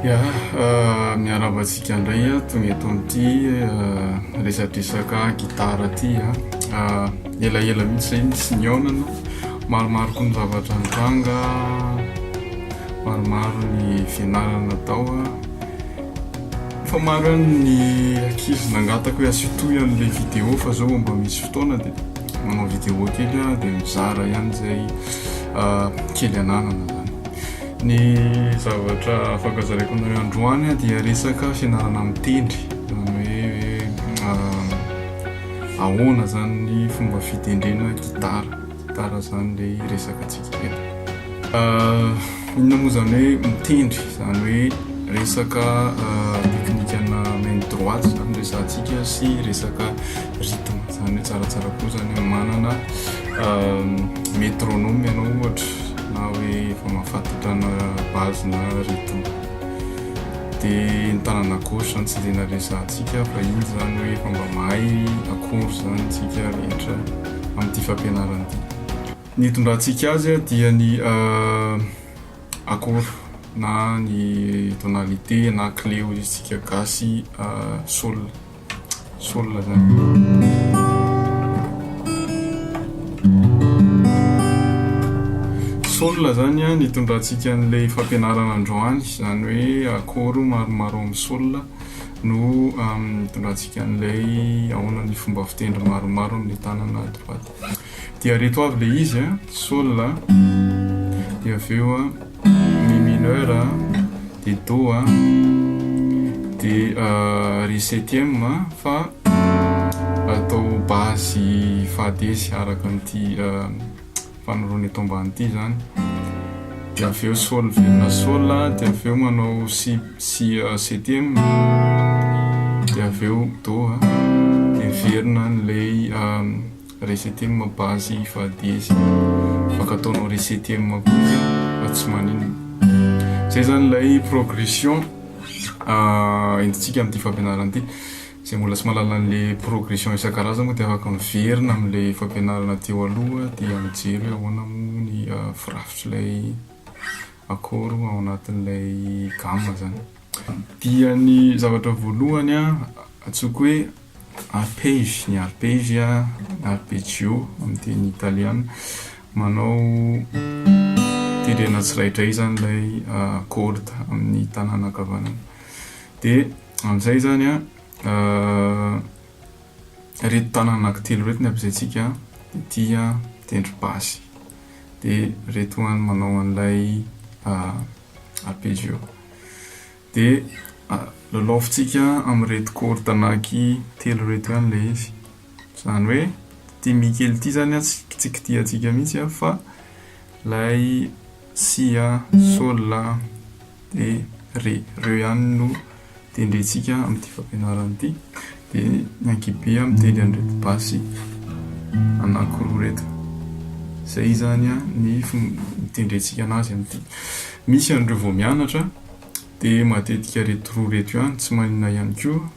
Ya, miarabantsika indray tonga eto amin'ity resadresaka gitara ty elaela mihitsy zay tsy niaonana, maromaro koa ny zavatra nitranga, maromaro ny fianarana atao fa maro ny ankizy nangataka hoe asitoy an'ilay vidéo fa zao mba misy fotoana dia manao vidéo kely dia mizara ihany zay kely ananana zany. Ny zavatra afaka zaraiko anareo androany dia resaka fianarana mitendry, zany hoe ahoana zany ny fomba fitendrena gitara zany ilay resaka antsika eto. Inona moa zany hoe mitendry, zany hoe resaka teknikana main droite zany resantsika sy resaka rythme, zany hoe tsaratsara koa zany manana métronome ianao ohatra na hoe efa mahafantatra na base na rythme. Dia ny tanana gauche zany tsy dia naresantsika fa iny zany hoe efa mba mahay akory zany tsika rehetra amin'ity fampianarana ity. Ny tondrantsika azy dia ny akory na ny tonalité na clé hoisitsika gasy sol zany. Sol zany ny tondrantsika an'ilay fampianarana androany, zany hoe akory maromaro amin'ny sol no tondrantsika an'ilay ahoana ny fomba fitendry maromaro amin'ny tanana droite. Dia reto avy ilay izy sol, dia avy eo mi mineur, dia do, dia ré septième fa atao basy fadesy araka an'ity fanorony eto ambany ity zany. Dia avy eo sol velona sol, dia avy eo manao si septième, dia avy eo do, dia verina n'ilay ré septième basy fadesy, afaka ataonao ré septième koa fa tsy maninona. Zay zany ilay progression entintsika amin'ity fampianarana ity. Zay mbola tsy mahalala an'ilay progression isan-karazany dia afaka miverina amin'ilay fampianarana teo aloha dia mijery hoe ahoana moa ny firafitry akory ao anatin'ilay gamme zany. Dia ny zavatra voalohany antsoiko hoe arpège, ny arpège arpeggio amin'ny teny italiana, manao tendrena tsirairay zany ilay corde amin'ny tanana ankavanana. Dia amin'izay zany reto tanana anankitelo reto ny ampiasaintsika, dia tendry basy, dia reto any manao an'ilay arpeggio. Dia lalaofintsika amin'reto corde anaky telo reto ihany ilay izy, zany hoe ty mikely ity zany tsy kitihantsika mihitsy fa lay si, sol, dia ré, reo ihany no tendrentsika amin'ity fampianarana ity. Dia ny ankibe mitendry an'ireto basy anankiroa reto. Zay zany ny mitendrentsika anazy amin'ity. Misy an'ireo vao mianatra dia matetika reto roa reto ihany, tsy maninona ihany koa.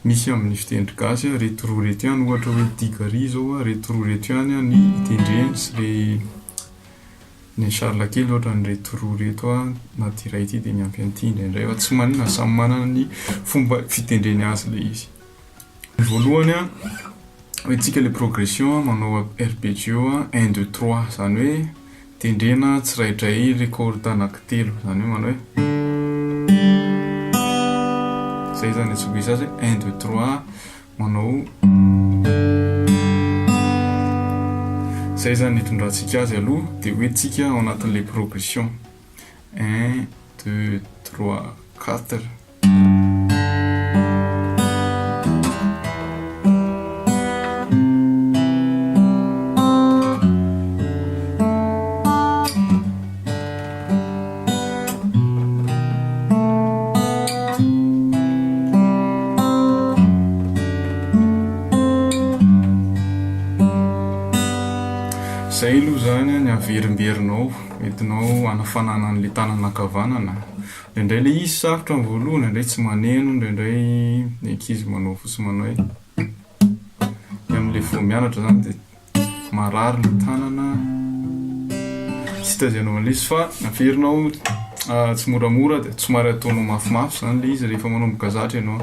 Misy amin'ny fitendry gasy reto roa reto ihany, ohatra hoe digari zao reto roa reto ihany ny itendreny sy ny charle kely ohatra ny reto roa reto na ty iray ity dia miampy an'ity indraindray fa tsy maninona, samy manana ny fomba fitendreny azy ilay izy. Ny voalohany hoentsika ilay progression manao arpeggio 1 2 3, zany hoe tendrena tsirairay ilay corde anankitelo, zany hoe manao hoe zay zany antsoiko izy azy 1 2 3 manao. Zay zany hitondrantsika azy aloha, dia hoentsika ao anatin'ilay progression 1 2 3 4. Zay aloha zany ny averimberinao entinao anafanana an'ilay tanana ankavanana. Indraindray ilay izy sarotra amin'ny voalohany, indraindray tsy maneno, indraindray ny ankizy manao fotsiny manao hoe amin'ilay vao mianatra zany dia marary ilay tanana, tsy tazenao an'ilay izy fa averinao tsy moramora dia somary ataonao mafimafy zany le izy rehefa manomboka zatra ianao.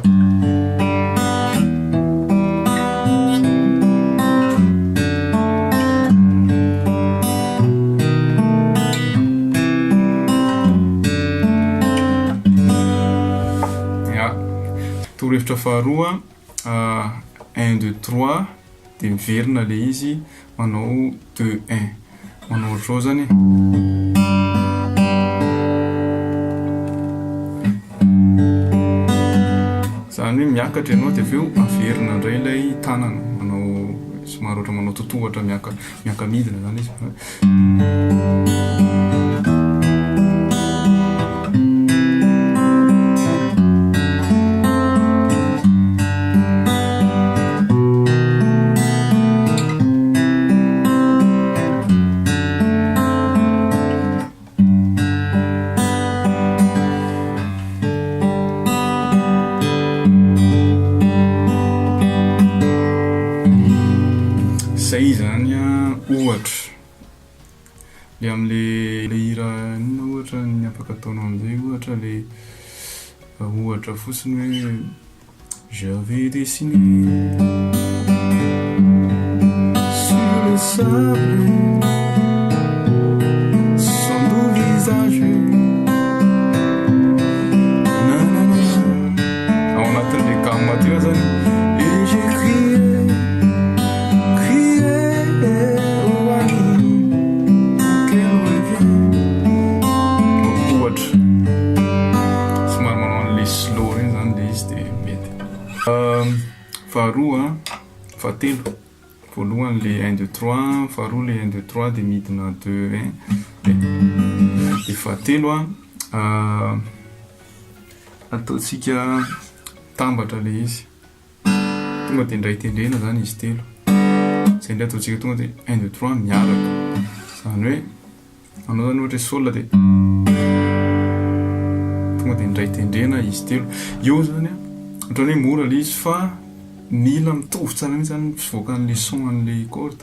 Torohevitra faharoa 1 2 3 dia miverina le izy manao 2 1 manao ohatr'izao zany zany hoe miakatra ianao dia avy eo averina indray ilay tanana manao somary ohatra manao totohatra miaka midina zany izy. Zay zany ohatra le am'le hira inona ohatra ny afaka ataonao am'zay ohatra le ohatra fotsiny hoe j'avais dessiné sur le sable son beau visage nanana ao anatin'le gamma teo zany et j'ai crié faharoa fahatelo voalohany le 1 2 3 faharoa le 1 2 3 dia midina 2 1 dia fahatelo ataontsika tambatra le izy tonga dia indray tendrena zany izy telo zay indray ataontsika tonga dia 1 2 3 miaraka zany hoe anao zany ohatra sola dia tonga dia indray tendrena izy telo io zany ohatrany hoe mora le izy fa mila mitovy tsara mihitsy zany fivoaka an'le son an'le corde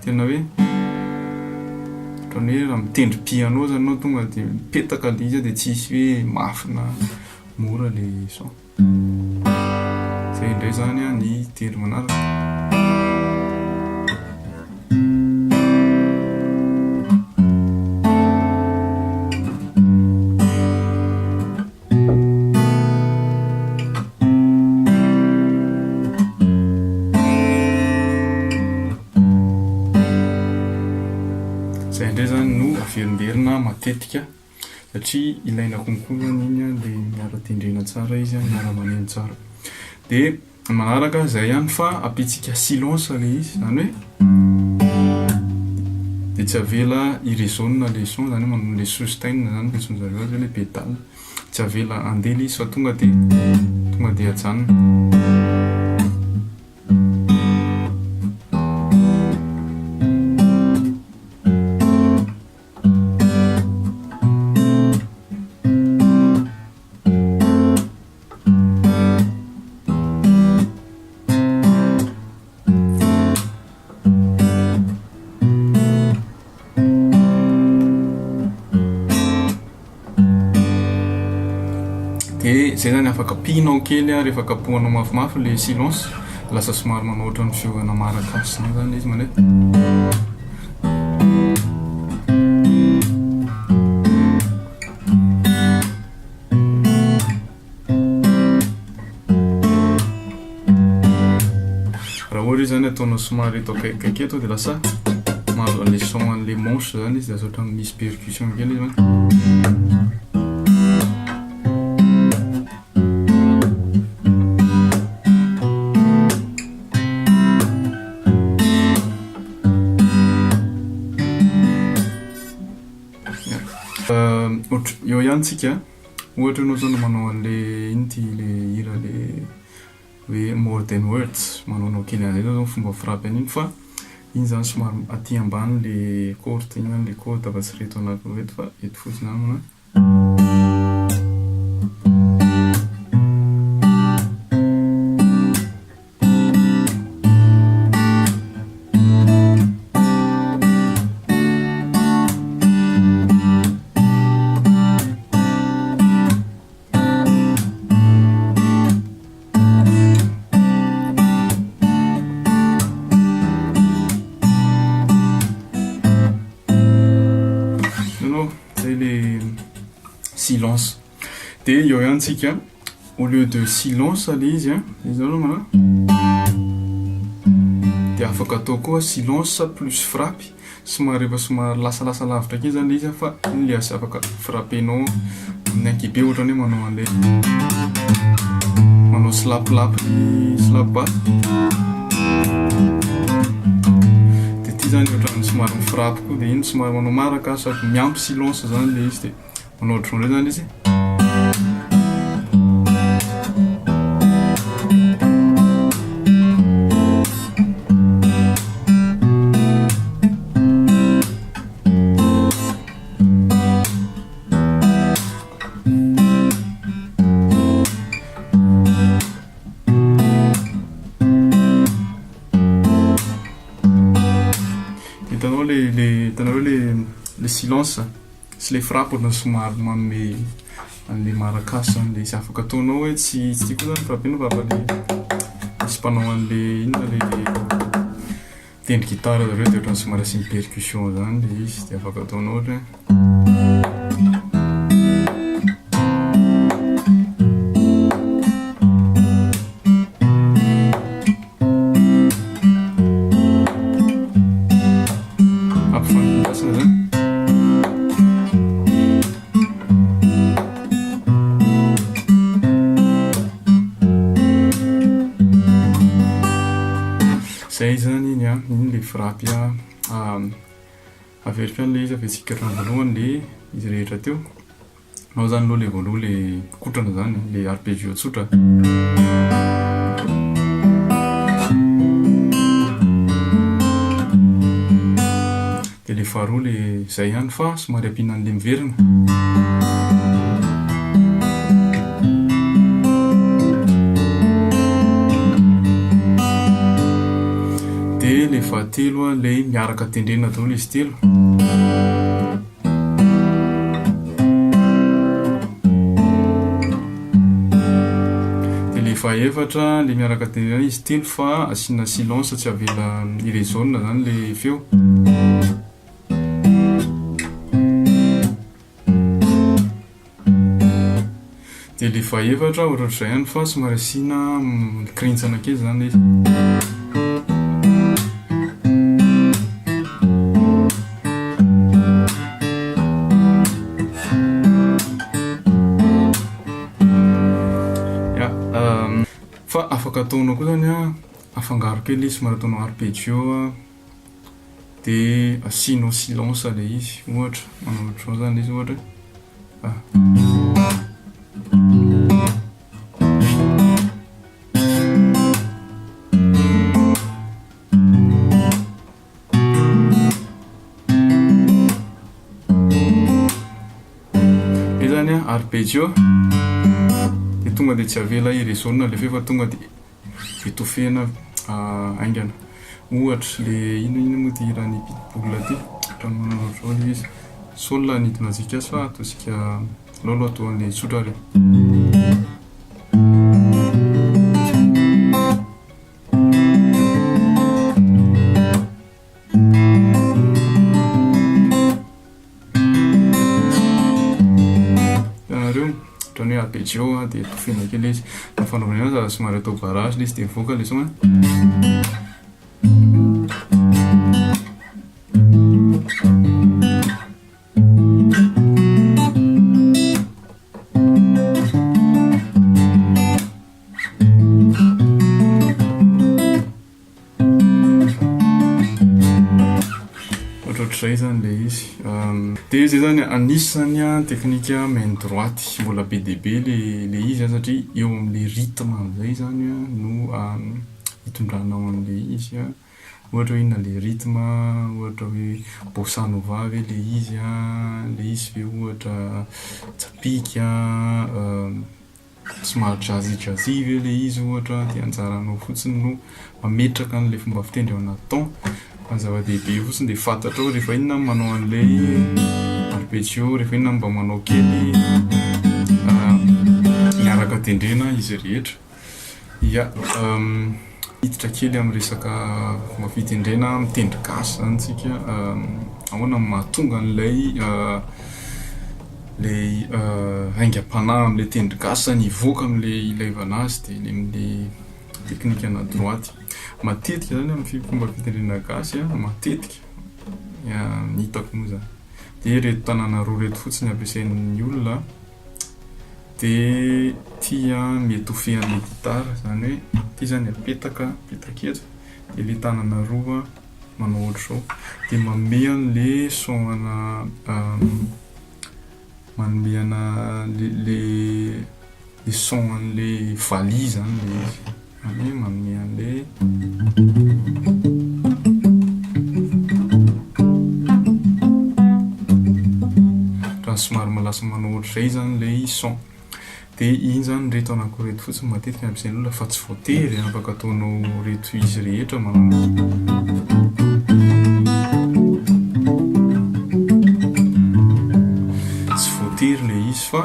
tena hoe ohatrany hoe raha mitendry piano zany anao tonga dia mipetaka le izy dia tsisy hoe mafina mora le son. Zay indray zany ny telo manaraka. Zay indray zany no averimberina matetika satria ilaina konkoa zany iny le miara-tendrena tsara izy miara-maneno tsara. Dia manaraka zay ihany fa ampitsika silence le izy zany hoe dia tsy avela irésonne le son zany manao le sustain zany fitsonjareo azy le pédale tsy avela andeha le izy fa tonga dia hajanona. Dia zay zany afaka pihinao kely rehefa kapohanao mafimafy le silence lasa somary manao ohatran'ny fiovana marakasy zany izy manao raha ohatra zany ataonao somary eto akaikikaiky eto dia lasa mahazo an'le son an'le manche zany izy dia azo ohatran'ny misy percussion kely izy zany. Eo ihany tsika ohatra ianao zao no manao an'le inty le hira le hoe more than words manaonao kely an'izay zao fomba frappy an'iny fa iny zany somary aty ambany le corde iny zany le corde fa tsy reto anaky reto fa eto fotsiny zany manao le silence. Dia eo ihany tsika au lieu de silence le izy izy mana dia afaka atao koa silence plus frappe somary efa somary lasalasa lavitra kely zany le izy fa iny le afaka frappenao amin'ny ankibe ohatrany hoe manao an'le manao slap basse dia ty zany ohatrany somary mifrappe koa dia iny somary manao maraka sady miampy silence zany le izy dia manao ohatran'izay zany izy. Le silence sy le frappe ohatrany somary manome an'le marakasy zany le izy afaka ataonao hoe tsy tiako zany frappenao fa le misy mpanao an'le inona le tendry gitara zareo dia ohatrany somary asiny percussion zany le izy dia afaka ataonao ohatra zay zany iny iny le frappy averiko le izy avetsika voalohany le izy rehetra teo nao zany aloha le voaloha le kotrana zany le arpeggio tsotra dia le faharoa le zay ihany fa somary ampianan'le miverina le fahatelo le miaraka tendrena daholo izy telo dia le fahaefatra le miaraka tendrena izy telo fa asiana silence tsy avela irezona zany le feo dia le fahaefatra ohatr'izay ihany fa somary asiana kirintsana kely zany izy fa afaka ataonao koa zany afangaro kely izy somary ataonao arpeggio dia asianao silence le izy ohatra manao ohatrao zany izy ohatra le zany arpeggio dia tonga dia tsy avela irezona le feo fa tonga dia etofena aingana ohatra le ino moa ty raha ny pitbull ty ohatrany manao ohatrao le izy sol nidina antsika azy fa ataosika lolo atao an'le tsotra re ohatrany hoe arpeggio dia tofena kely izy ny fanaovana azy somary atao barrage le izy dia mivoaka le sona ohatrohatr'izay zany le izy dia zay zany anisany teknika main droite mbola be dia be le izy satria eo amin'le rythme am'izay zany no hitondranao an'le izy ohatra hoe inona le rythme ohatra hoe bossa nova ve le izy ve ohatra tsapika somary jazzy ve le izy ohatra dia anjaranao fotsiny no mametraka an'le fomba fitendry ao anaty temps fa zava-dehibe fotsiny dia fantatra ao rehefa inona manao an'le arpeggio rehefa inona mba manao kely miaraka tendrena izy rehetra hiditra kely amin'ny resaka fomba fitendrena mitendry gasy zany tsika ahoana mahatonga an'ilay le haingam-panahy amin'le tendry gasy zany ivoaka amin'le ilaivana azy dia ny amin'le teknika na droity matetika zany amin'ny fomba fitendrena gasy matetika ny hitako moa zany dia reto tanàna roa reto fotsiny ampiasain'ny olona dia tia miétouffer an'le gitara zany hoe tia zany apetaka eto dia le tanàna roa manao ohatra zao dia manome an'le son-ana manome ana le son an'le valia zany le izy manome an'le raha somary malasa manao ohatr'izay zany le son dia iny zany reto anankiroa reto fotsiny matetika ampiasain'ny olona fa tsy voatery afaka ataonao reto izy rehetra manao tsy voatery le izy fa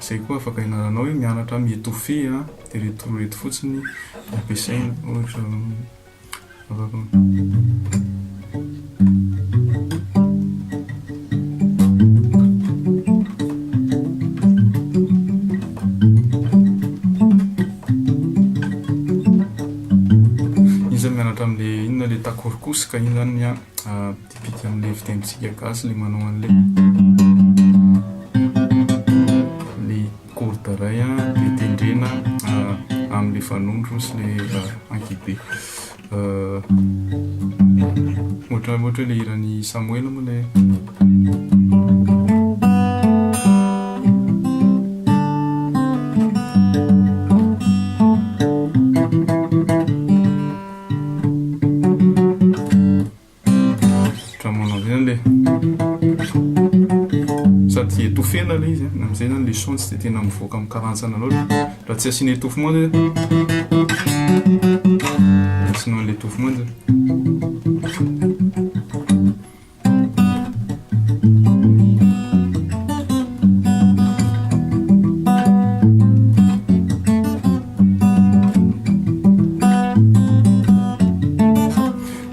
zay koa afaka inaranao hoe mianatra miétouffer dia reto roa reto fotsiny ampiasaina ohatra afaka mianatra amin'le inona le takorikosika iny zany tipika amin'le fitendritsika gasy le manao an'le corde iray le tendrena amin'le fanondro sy le ankibe ohatra le hiran'ny Samuel moa le sady étouffena le izy amizay zany le son tsy dia tena mivoaka amin'ny karantsana loatra raha tsy asiana étouffement zany asiana an'le étouffement zany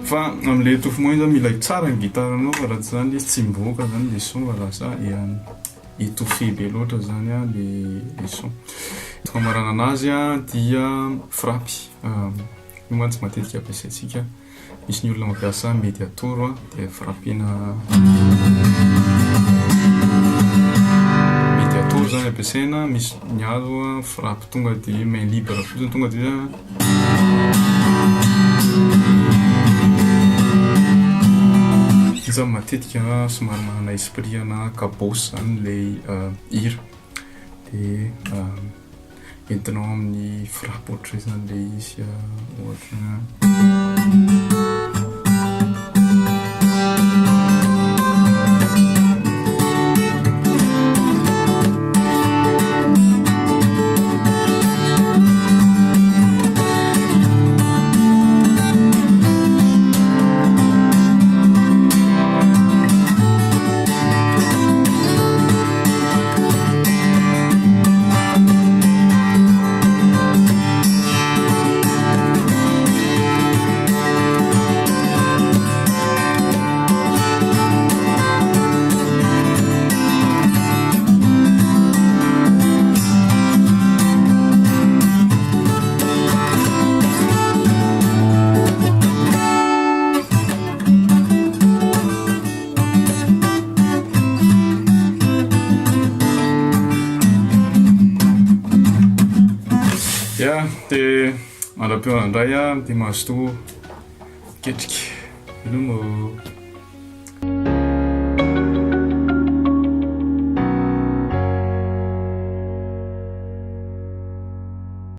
fa amin'le étouffement iny zany mila tsara ny gitaranao fa raha tsy zany izy tsy mivoaka zany le son fa lasa étouffé be loatra zany le son. Fikamarana anazy dia frappy io mantsy matetika ampiasaintsika misy ny olona mampiasa médiator dia frappena médiator zany ampiasaina misy ny azo frappy tonga dia main libre fotsiny tonga dia izy matetika somary manana esprit ana kabosy zany le hira dia entinao amin'ny frappy ohatra zany le izy ohatra dia mandrapeo andray dia mahazo to ketrika.